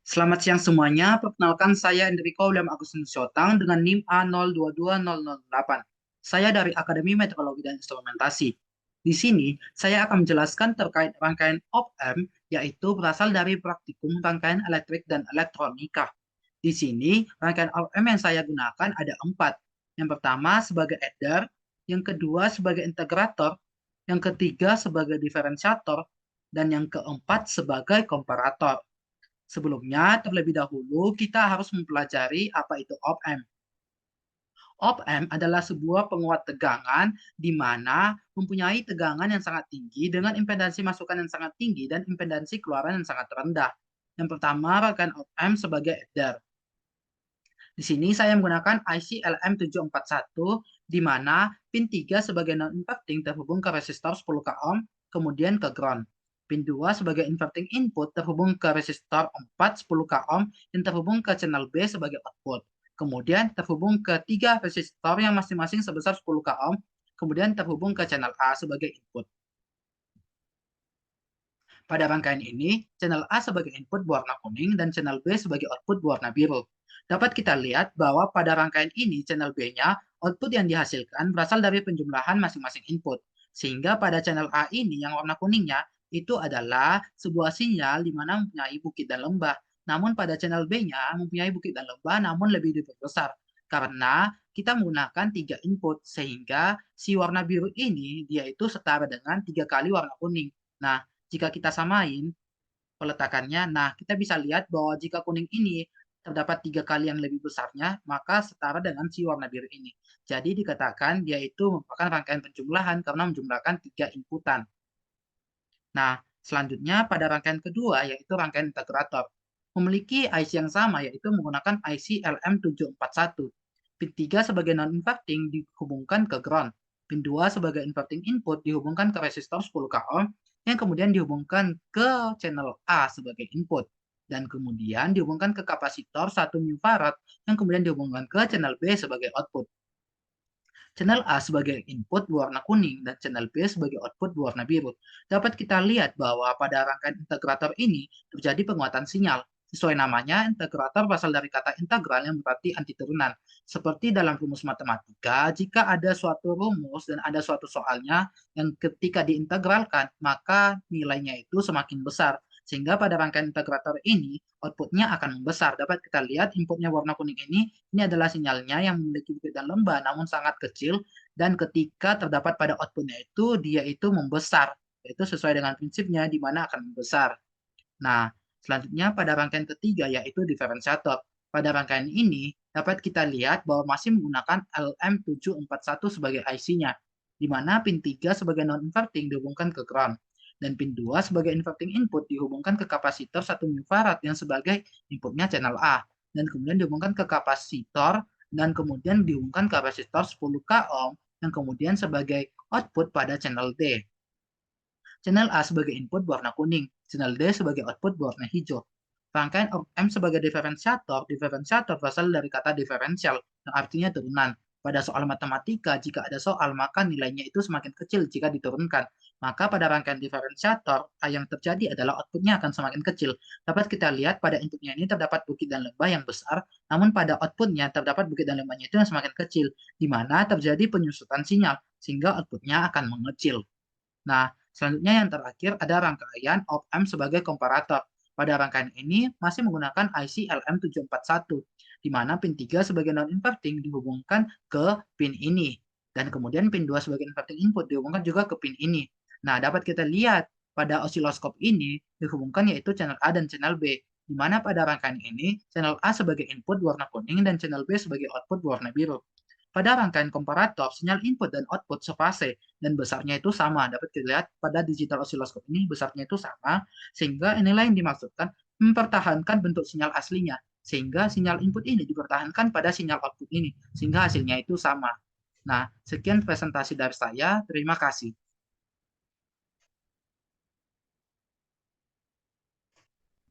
Selamat siang semuanya, perkenalkan saya Enrico William Agustinus Syotang dengan NIM A022008. Saya dari Akademi Meteorologi dan Instrumentasi. Di sini, saya akan menjelaskan terkait rangkaian op-amp, yaitu berasal dari praktikum rangkaian elektrik dan elektronika. Di sini, rangkaian op-amp yang saya gunakan ada 4. Yang pertama sebagai adder, yang kedua sebagai integrator, yang ketiga sebagai diferensiator, dan yang keempat sebagai komparator. Sebelumnya, terlebih dahulu kita harus mempelajari apa itu op-amp. Op-amp adalah sebuah penguat tegangan di mana mempunyai tegangan yang sangat tinggi dengan impedansi masukan yang sangat tinggi dan impedansi keluaran yang sangat rendah. Yang pertama, rangkaian op-amp sebagai adder. Di sini saya menggunakan IC LM741 di mana pin 3 sebagai non-inverting terhubung ke resistor 10 k ohm, kemudian ke ground. Pin 2 sebagai inverting input terhubung ke resistor 4 10 k ohm yang terhubung ke channel B sebagai output. Kemudian terhubung ke 3 resistor yang masing-masing sebesar 10 k ohm, kemudian terhubung ke channel A sebagai input. Pada rangkaian ini, channel A sebagai input berwarna kuning dan channel B sebagai output berwarna biru. Dapat kita lihat bahwa pada rangkaian ini, channel B-nya, output yang dihasilkan berasal dari penjumlahan masing-masing input. Sehingga pada channel A ini, yang warna kuningnya, itu adalah sebuah sinyal di mana mempunyai bukit dan lembah. Namun pada channel B-nya mempunyai bukit dan lembah, namun lebih diperbesar. Karena kita menggunakan 3 input, sehingga si warna biru ini, dia itu setara dengan 3 kali warna kuning. Nah, jika kita samain peletakannya, nah kita bisa lihat bahwa jika kuning ini terdapat 3 kali yang lebih besarnya, maka setara dengan si warna biru ini. Jadi dikatakan dia itu merupakan rangkaian penjumlahan karena menjumlahkan 3 inputan. Nah, selanjutnya pada rangkaian kedua yaitu rangkaian integrator. Memiliki IC yang sama yaitu menggunakan IC LM741. Pin 3 sebagai non-inverting dihubungkan ke ground. Pin 2 sebagai inverting input dihubungkan ke resistor 10 k ohm yang kemudian dihubungkan ke channel A sebagai input. Dan kemudian dihubungkan ke kapasitor 1 mFarad yang kemudian dihubungkan ke channel B sebagai output. Channel A sebagai input berwarna kuning dan channel B sebagai output berwarna biru. Dapat kita lihat bahwa pada rangkaian integrator ini terjadi penguatan sinyal. Sesuai namanya, integrator berasal dari kata integral yang berarti anti turunan. Seperti dalam rumus matematika, jika ada suatu rumus dan ada suatu soalnya yang ketika diintegralkan, maka nilainya itu semakin besar. Sehingga pada rangkaian integrator ini, outputnya akan membesar. Dapat kita lihat inputnya warna kuning ini adalah sinyalnya yang memiliki bukit dan lembah, namun sangat kecil, dan ketika terdapat pada outputnya itu, dia itu membesar. Itu sesuai dengan prinsipnya, di mana akan membesar. Nah, selanjutnya pada rangkaian ketiga, yaitu diferensiator. Pada rangkaian ini, dapat kita lihat bahwa masih menggunakan LM741 sebagai IC-nya, di mana pin 3 sebagai non-inverting dihubungkan ke ground, dan pin 2 sebagai inverting input dihubungkan ke kapasitor 1 mFarad yang sebagai inputnya channel A, dan kemudian dihubungkan ke kapasitor, dan kemudian dihubungkan ke resistor 10 k ohm, yang kemudian sebagai output pada channel D. Channel A sebagai input berwarna kuning, channel D sebagai output berwarna hijau. Rangkaian M sebagai diferensiator berasal dari kata diferensial, yang artinya turunan. Pada soal matematika, jika ada soal, maka nilainya itu semakin kecil jika diturunkan. Maka pada rangkaian diferensiator, yang terjadi adalah outputnya akan semakin kecil. Dapat kita lihat pada inputnya ini terdapat bukit dan lembah yang besar, namun pada outputnya terdapat bukit dan lembahnya itu yang semakin kecil, di mana terjadi penyusutan sinyal, sehingga outputnya akan mengecil. Nah, selanjutnya yang terakhir ada rangkaian op-amp sebagai komparator. Pada rangkaian ini masih menggunakan IC LM741, di mana pin 3 sebagai non-inverting dihubungkan ke pin ini. Dan kemudian pin 2 sebagai inverting input dihubungkan juga ke pin ini. Nah, dapat kita lihat pada osiloskop ini dihubungkan yaitu channel A dan channel B, di mana pada rangkaian ini channel A sebagai input berwarna kuning dan channel B sebagai output berwarna biru. Pada rangkaian komparator, sinyal input dan output sefase dan besarnya itu sama. Dapat dilihat pada digital oscilloscope ini besarnya itu sama, sehingga inilah yang dimaksudkan mempertahankan bentuk sinyal aslinya. Sehingga sinyal input ini dipertahankan pada sinyal output ini, sehingga hasilnya itu sama. Nah, sekian presentasi dari saya. Terima kasih.